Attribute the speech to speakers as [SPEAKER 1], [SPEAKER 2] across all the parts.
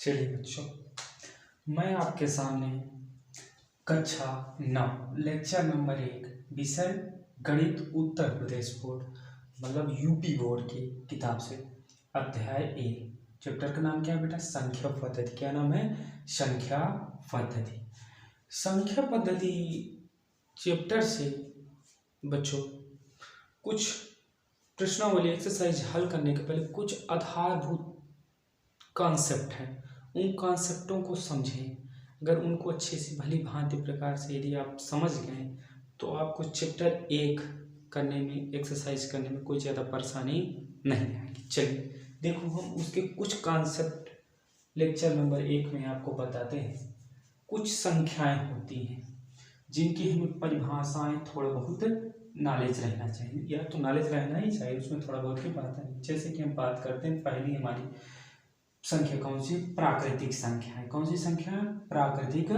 [SPEAKER 1] चलिए बच्चों, मैं आपके सामने कक्षा 9 लेक्चर नंबर 1 विषय गणित उत्तर प्रदेश बोर्ड मतलब यूपी बोर्ड की किताब से अध्याय 1 चैप्टर का नाम क्या है बेटा? संख्या पद्धति। क्या नाम है? संख्या पद्धति। संख्या पद्धति चैप्टर से बच्चों कुछ प्रश्नावली एक्सरसाइज हल करने के पहले कुछ आधारभूत कॉन्सेप्ट हैं, उन कॉन्सेप्टों को समझें। अगर उनको अच्छे से भली भांति प्रकार से यदि आप समझ गए तो आपको चैप्टर 1 करने में, एक्सरसाइज करने में कोई ज़्यादा परेशानी नहीं आएगी। चलिए देखो, हम उसके कुछ कॉन्सेप्ट लेक्चर नंबर 1 में आपको बताते हैं। कुछ संख्याएं होती हैं जिनकी हमें परिभाषाएं थोड़ा बहुत नॉलेज रहना चाहिए, या तो नॉलेज रहना ही चाहिए, उसमें थोड़ा बहुत ही बात है। जैसे कि हम बात करते हैं, पहली हमारी संख्या कौन सी? प्राकृतिक संख्या है। कौन सी संख्या? प्राकृतिक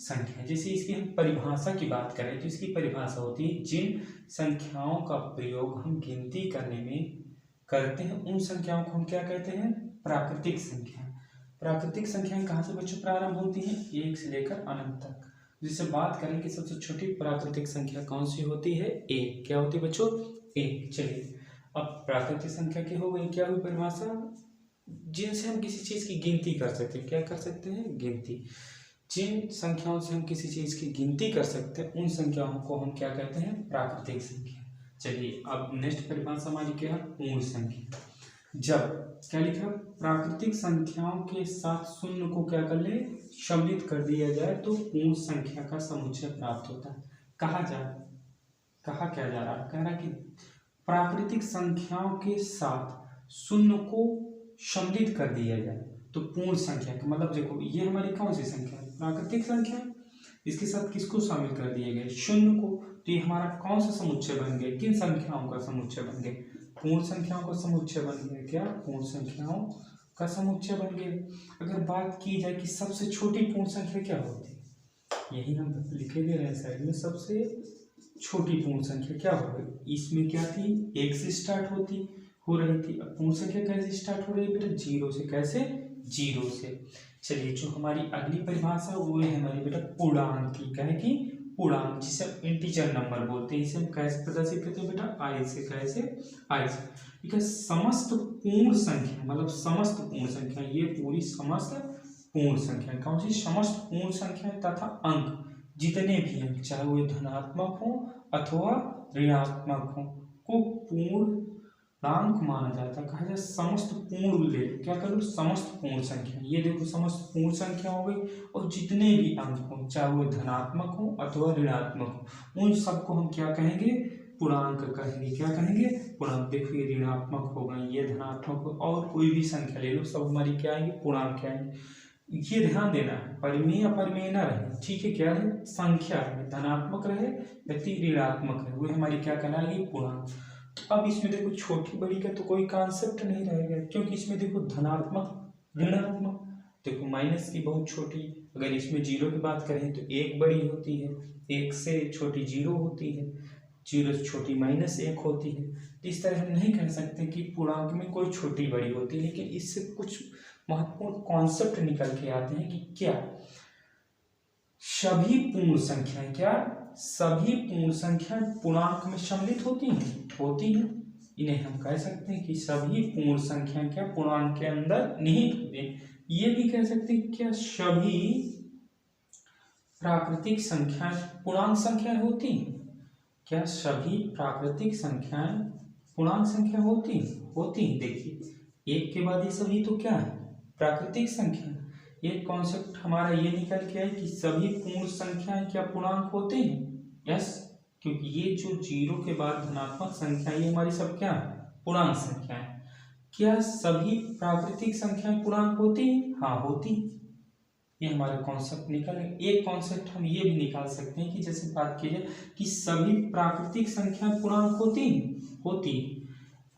[SPEAKER 1] संख्या। जैसे इसकी हम परिभाषा की बात करें तो इसकी परिभाषा होती है जिन संख्याओं का प्रयोग हम गिनती करने में करते हैं उन संख्याओं को हम क्या कहते हैं? प्राकृतिक संख्या। प्राकृतिक संख्याएं कहाँ से बच्चों प्रारंभ होती हैं? 1 से लेकर अनंत तक। जिससे बात करें कि सबसे छोटी प्राकृतिक संख्या कौन सी होती है? 1। क्या होती है बच्चों? 1। चलिए अब प्राकृतिक संख्या की हो गई, क्या हुई परिभाषा? जिनसे हम किसी चीज की गिनती कर सकते हैं। क्या कर सकते हैं? गिनती। जिन संख्याओं से हम किसी चीज की गिनती कर सकते हैं उन संख्याओं को हम क्या कहते हैं? प्राकृतिक संख्या। चलिए अब नेक्स्ट परिभाषा हमारी क्या है? पूर्ण संख्या। जब क्या लिखा? प्राकृतिक संख्याओं के साथ शून्य को क्या कर ले? सम्मिलित कर दिया जाए तो पूर्ण संख्या का समुच्चय प्राप्त होता है। कहा क्या जा रहा है? कह रहा है कि प्राकृतिक संख्याओं के साथ शून्य को सम्मिलित कर दिया जाए तो पूर्ण संख्या का मतलब, देखो ये हमारी कौन सी संख्या है? प्राकृतिक संख्या। इसके साथ किसको शामिल कर दिया गया? शून्य को। तो ये हमारा कौन सा समुच्चय बन गया? किन संख्याओं का समुच्चय बन गया? पूर्ण संख्याओं का समुच्चय बन गया। क्या? पूर्ण संख्याओं का समुच्चय बन गया। अगर बात की जाए कि सबसे छोटी पूर्ण संख्या क्या होती है, यही हम लिखे दे रहे हैं साइड में। सबसे छोटी पूर्ण संख्या क्या होगी? इसमें क्या थी? 1 से स्टार्ट हो रही थी। अब पूर्ण संख्या कैसे स्टार्ट हो रही है बेटा? 0 से। कैसे? 0 से। चलिए जो हमारी अगली परिभाषा वो है हमारी बेटा पूर्णांक की। क्या है कि? पूर्णांक, जिसे हम इंटीजर नंबर बोलते हैं। इसे हम कैसे प्रदर्शित करते हैं बेटा? आई से। कैसे? आई से। ठीक है। समस्त पूर्ण संख्या मतलब समस्त पूर्ण संख्या, ये पूरी समस्त पूर्ण संख्या। कौन सी? समस्त पूर्ण संख्या तथा अंक जितने भी अंक, चाहे वो धनात्मक हो अथवा ऋणात्मक हो, को पूर्णांक माना जाता है। कहा जाए समस्त पूर्ण ले। क्या करो? समस्त पूर्ण संख्या। ये देखो समस्त पूर्ण संख्या हो गई, और जितने भी अंक हो, चाहे वो धनात्मक हो अथवा ऋणात्मक हो, उन सबको हम क्या कहेंगे? पूर्णांक कहेंगे। क्या कहेंगे? पूर्णांक। देखो ये ऋणात्मक हो गए, ये धनात्मक हो, और कोई भी संख्या ले लो, सब हमारी क्या आएंगे? पूर्णांक क्या आएंगे। ये ध्यान देना है, परिमेय अपरिमेय ना रहे। ठीक है। क्या है? संख्या है, धनात्मक रहे व्यक्ति ऋणात्मक है, वो हमारी क्या कहलाएगी? पूर्णांक। अब इसमें देखो छोटी बड़ी का तो कोई कॉन्सेप्ट नहीं रहेगा, क्योंकि इसमें देखो धनात्मक ऋणात्मक, देखो माइनस की बहुत छोटी, अगर इसमें 0 की बात करें तो 1 बड़ी होती है, 1 से छोटी 0 होती है, 0 से छोटी -1 होती है। तो इस तरह हम नहीं कह सकते कि पूर्णांक में कोई छोटी बड़ी होती है, लेकिन इससे कुछ महत्वपूर्ण कॉन्सेप्ट निकल के आते हैं कि क्या सभी पूर्ण संख्याएं, क्या सभी पूर्ण संख्याएं पूर्णांक में सम्मिलित होती हैं? इन्हें हम कह सकते हैं कि सभी पूर्ण संख्याएं क्या पूर्णांक के अंदर निहित होती हैं। ये भी कह सकते हैं क्या सभी प्राकृतिक संख्याएं पूर्णांक संख्याएं होती हैं? क्या सभी प्राकृतिक संख्याएं पूर्णांक संख्या होती हैं? देखिए एक के बाद ये सभी तो क्या है? प्राकृतिक संख्या। ये कॉन्सेप्ट हमारा ये निकल के आए कि सभी पूर्ण संख्याएं क्या पूर्णांक होते हैं? यस, क्योंकि ये जो 0 के बाद धनात्मक संख्या, ये हमारी सब क्या है? पूर्णांक संख्या है। क्या सभी प्राकृतिक संख्याएं पूर्णांक होती हैं? हाँ होती। ये हमारा कॉन्सेप्ट निकल। एक कॉन्सेप्ट हम ये भी निकाल सकते हैं कि जैसे बात की जाए कि सभी प्राकृतिक संख्याएं पूर्णांक होती।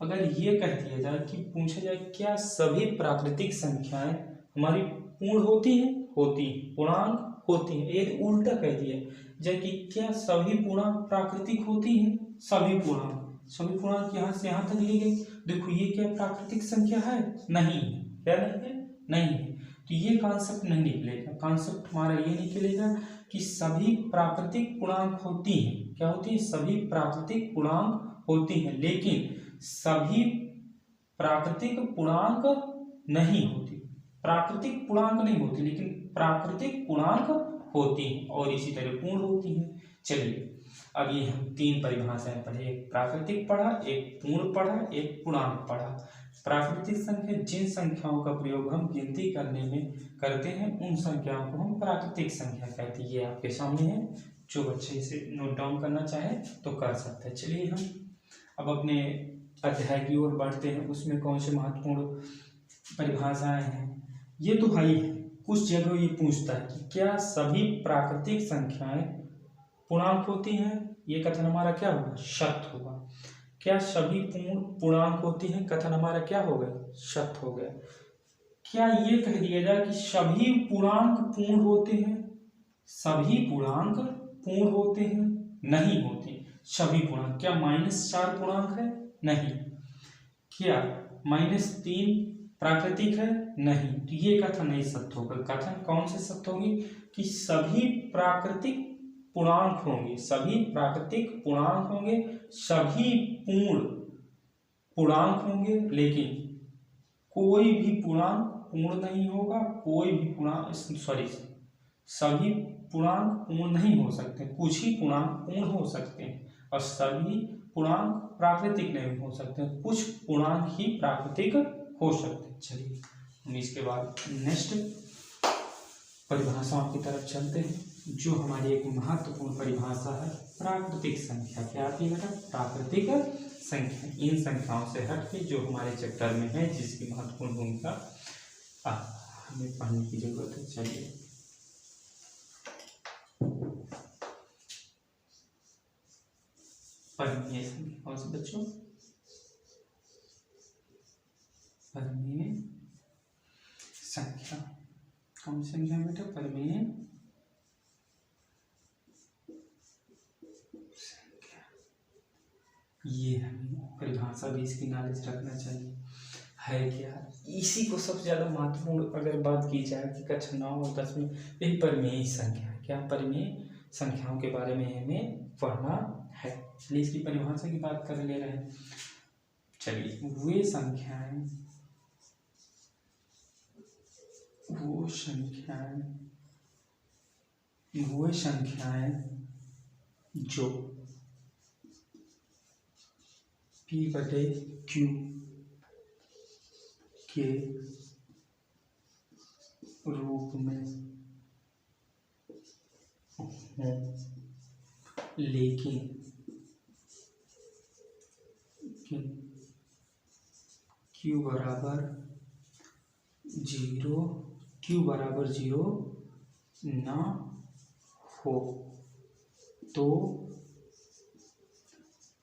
[SPEAKER 1] अगर ये कह दिया जाए कि पूछा जाए क्या सभी प्राकृतिक संख्याएं हमारी पूर्ण होती हैं? पूर्णांक होती हैं। ये उल्टा कह दिया जाए कि क्या सभी पूर्णांक प्राकृतिक होती हैं? सभी पूर्णांक यहाँ से यहाँ तक लिए गए। देखो ये क्या प्राकृतिक संख्या है? नहीं। क्या नहीं है? नहीं है। तो ये कॉन्सेप्ट नहीं निकलेगा। कॉन्सेप्ट हमारा ये निकलेगा कि सभी प्राकृतिक पूर्णांक होती हैं। क्या होती है? सभी प्राकृतिक पूर्णांक होती हैं, लेकिन सभी प्राकृतिक पूर्णांक नहीं होती। प्राकृतिक पूर्णांक नहीं होती, लेकिन प्राकृतिक पूर्णांक होती हैं और इसी तरह पूर्ण होती हैं। चलिए अब ये हम तीन परिभाषाएं पढ़े, एक प्राकृतिक पढ़ा, एक पूर्ण पढ़ा, एक पूर्णांक पढ़ा। प्राकृतिक संख्या जिन संख्याओं का प्रयोग हम गिनती करने में करते हैं उन संख्याओं को हम प्राकृतिक संख्या कहते हैं। ये आपके सामने है, जो बच्चे इसे नोट डाउन करना चाहे तो कर सकते हैं। चलिए हम अब अपने अध्याय की ओर बढ़ते हैं। उसमें कौन से महत्वपूर्ण परिभाषाएं हैं ये तो है ही है। कुछ जगह ये पूछता है कि क्या सभी प्राकृतिक संख्याएं पूर्णांक होती हैं? ये कथन हमारा क्या होगा? सत्य होगा। क्या सभी पूर्ण पूर्णांक होती हैं? कथन हमारा क्या हो गया? सत्य हो गया। क्या ये कह दिया जाए कि सभी पूर्णांक पूर्ण होते हैं? सभी पूर्णांक पूर्ण होते हैं? नहीं होते सभी पूर्णांक। क्या -4 पूर्णांक है? नहीं। क्या -3 प्राकृतिक है? नहीं। तो ये कथन नहीं सत्य होगा। कथन कौन से सत्य होंगे? कि सभी प्राकृतिक पूर्णांक होंगे, सभी प्राकृतिक पूर्णांक होंगे, सभी पूर्ण पूर्णांक होंगे, लेकिन कोई भी पूर्णांक पूर्ण नहीं होगा। कोई भी पूर्णांक सभी पूर्णांक पूर्ण नहीं हो सकते। कुछ ही पूर्णांक पूर्ण हो सकते हैं और सभी पूर्णांक प्राकृतिक नहीं हो सकते। कुछ पूर्णांक ही प्राकृतिक हो सकते हैं। चलिए हम इसके बाद नेक्स्ट परिभाषाओं की तरफ चलते हैं, जो हमारी एक महत्वपूर्ण परिभाषा है प्राकृतिक संख्या। क्या आती है बेटा? प्राकृतिक संख्या। इन संख्याओं से हट के जो हमारे चैप्टर में है, जिसकी महत्वपूर्ण भूमिका हमें पढ़ने की जरूरत है। चलिए परिमेय संख्या कौन से बच्चों? परिमेय संख्या कौन सी संख्या बेटा? परिमेय संख्या। ये हमें परिभाषा भी इसकी नॉलेज रखना चाहिए। है क्या? इसी को सबसे ज्यादा महत्वपूर्ण अगर बात की जाए कि कक्षा 9 और 10 में यही परिमेय संख्या है। क्या? परिमेय संख्याओं के बारे में हमें पढ़ना है। चलिए इसकी परिभाषा की बात कर ले रहे हैं। चलिए वो संख्याएं जो P/Q के रूप में हों, लेकिन Q बराबर 0 ना हो तो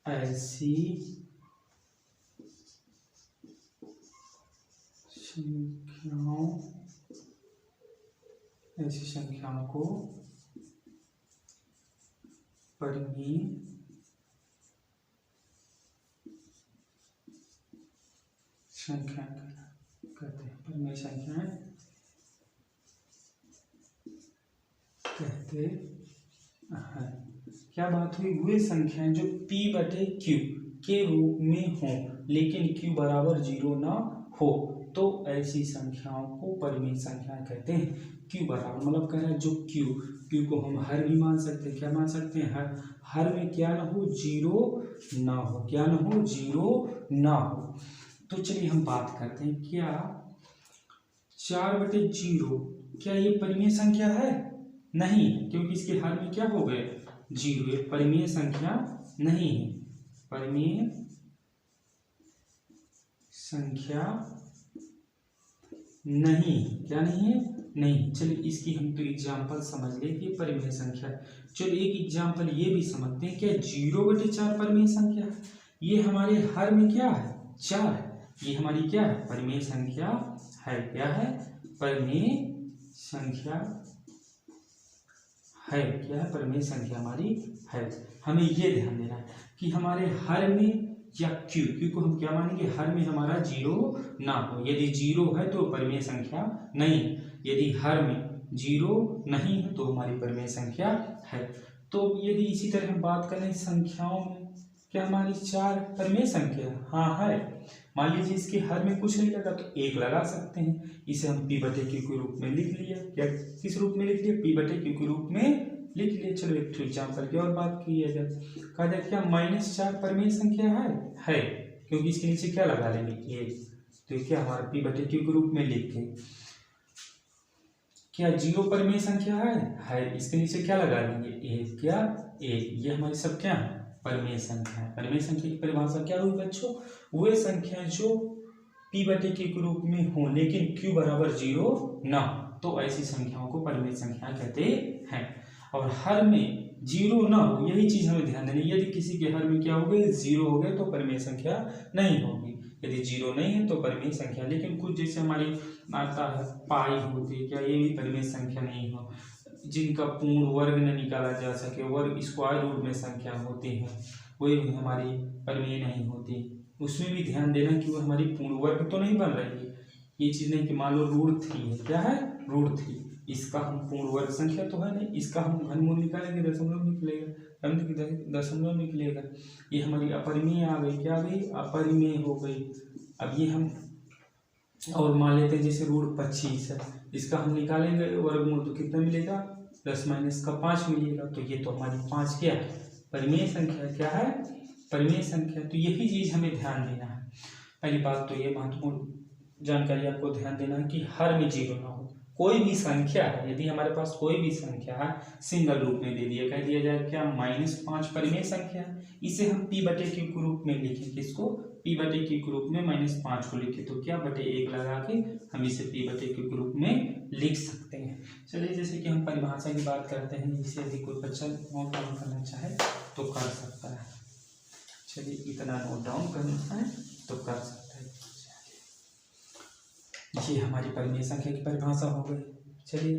[SPEAKER 1] ऐसी संख्याओं को परिमेय संख्या कहते हैं। परिमेय संख्याएं कहते हैं। क्या बात हुई? वे संख्याएं जो P/Q के रूप में हों, लेकिन Q बराबर 0 ना हो तो ऐसी संख्याओं को परिमेय संख्याएं कहते हैं। Q बराबर मतलब कह रहे हैं जो Q को हम हर भी मान सकते हैं। क्या मान सकते हैं? हर में क्या ना हो? 0 ना हो। क्या ना हो? 0 ना हो। तो चलिए हम बात करते हैं, क्या 4/0 क्या ये परिमेय संख्या है? नहीं, क्योंकि इसके हर में क्या हो गए? 0। ये परिमेय संख्या नहीं है। परिमेय संख्या नहीं। क्या नहीं है? नहीं। चलिए इसकी हम तो एग्जाम्पल समझ ले कि परिमेय संख्या। चलिए एक एग्जाम्पल ये भी समझते हैं, क्या 0/4 परिमेय संख्या है? ये हमारे हर में क्या है? 4 है। ये हमारी क्या है? परिमेय संख्या है। क्या है? परिमेय संख्या है। क्या है? परिमेय संख्या हमारी है। हमें ये ध्यान देना है कि हमारे हर में या क्यू, क्यू को हम क्या मानेंगे, हर में हमारा जीरो ना हो। यदि जीरो है तो परिमेय संख्या नहीं, यदि हर में जीरो नहीं है तो हमारी परिमेय संख्या है। तो यदि इसी तरह हम बात करें संख्याओं में, क्या हमारी 4 परिमेय संख्या, हाँ है। मान लीजिए इसके हर में कुछ नहीं लगा तो 1 लगा सकते हैं, इसे हम p बटे क्यू के रूप में लिख लिया। क्या किस रूप में लिख लिया, p बटे क्यू के रूप में लिख लिया। चलो एक एग्जाम्पल की और बात की जाए, कहा जाए क्या -4 परिमेय संख्या है, क्योंकि इसके नीचे क्या लगा लेंगे, a, तो क्या हमारा p बटे क्यू के रूप में लिख के। क्या 0 परिमेय संख्या है, इसके नीचे क्या लगा लेंगे, a, क्या a, ये हमारी सब क्या है, परिमेय संख्या है। परिमेय संख्या की परिभाषा क्या हुई बच्चों, वे संख्या जो p बटे क्यू के रूप में हो लेकिन q बराबर 0 ना, तो ऐसी संख्याओं को परिमेय संख्या कहते हैं। और हर में 0 ना हो, यही चीज हमें ध्यान देनी, यदि किसी के हर में क्या हो गए 0 हो गए तो परिमेय संख्या नहीं होगी, यदि 0 नहीं है तो परिमेय संख्या। लेकिन कुछ जैसे हमारी आता है पाई होती है, क्या ये भी परिमेय संख्या नहीं हो, जिनका पूर्ण वर्ग न निकाला जा सके, वर्ग स्क्वायर रूट में संख्या होती है, वही भी हमारी परिमेय नहीं होती। उसमें भी ध्यान देना कि वो हमारी पूर्ण वर्ग तो नहीं बन रही है, ये चीज नहीं कि मान लो रूट 3 है, क्या है रूट 3, इसका हम पूर्ण वर्ग संख्या तो है नहीं, इसका हम घनमूल निकालेंगे दशमलव निकलेगा, दशमलव निकलेगा, ये हमारी अपरिमेय आ गई, क्या आ गई, अपरिमेय हो गई। अब ये हम और मान लेते हैं जैसे रूट 25 है, इसका हम निकालेंगे वर्गमूल तो कितना मिलेगा, 10 - 5 मिलेगा, तो ये तो हमारी 5 क्या है, परिमेय संख्या, क्या है, परिमेय संख्या। तो यही चीज हमें ध्यान देना है। पहली बात तो ये महत्वपूर्ण जानकारी आपको ध्यान देना है कि हर में 0 ना हो। कोई भी संख्या है, यदि हमारे पास कोई भी संख्या है सिंगल रूप में दे दिया, कह दिया जाए क्या -5 परिमेय संख्या है, इसे हम p बटे क्यू के रूप में लिखें, किसको, p बटे क्यू के रूप में -5 को लिखे, तो क्या बटे 1 लगा के हम इसे p बटे क्यू के रूप में लिख सकते हैं। चलिए जैसे कि हम परिभाषा की बात करते हैं, इसे यदि कोई बच्चा नोट डाउन करना चाहे तो कर सकता है। चलिए इतना नोट डाउन करना है तो कर सकता है। ये हमारी परिमेय संख्या की परिभाषा हो गई। चलिए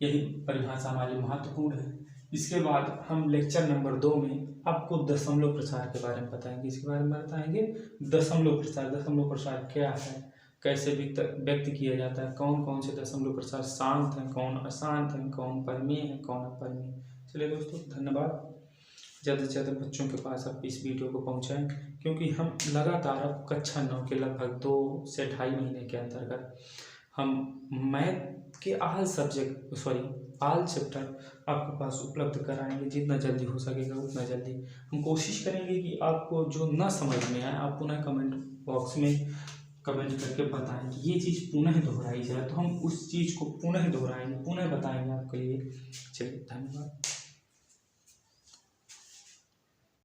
[SPEAKER 1] यही परिभाषा हमारी महत्वपूर्ण है। इसके बाद हम लेक्चर नंबर 2 में आपको दशमलव प्रसार के बारे में बताएंगे। इसके बारे में बताएंगे दशमलव प्रसार। दशमलव प्रसार क्या है, कैसे व्यक्त किया जाता है, कौन कौन से दशमलव प्रसार शांत हैं, कौन अशांत हैं, कौन परिमेय है, कौन अपरिमेय। चलिए दोस्तों धन्यवाद। ज़्यादा से ज़्यादा बच्चों के पास आप इस वीडियो को पहुंचाएं, क्योंकि हम लगातार अब कक्षा 9 के लगभग 2 से 2.5 महीने के अंतर्गत हम मैथ के ऑल चैप्टर आपके पास उपलब्ध कराएंगे। जितना जल्दी हो सकेगा उतना जल्दी हम कोशिश करेंगे कि आपको जो ना समझ में आए आप पुनः कमेंट बॉक्स में कमेंट करके बताएं कि ये चीज़ पुनः दोहराई जाए, तो हम उस चीज़ को पुनः दोहराएंगे, पुनः बताएंगे आपके लिए। चलिए धन्यवाद।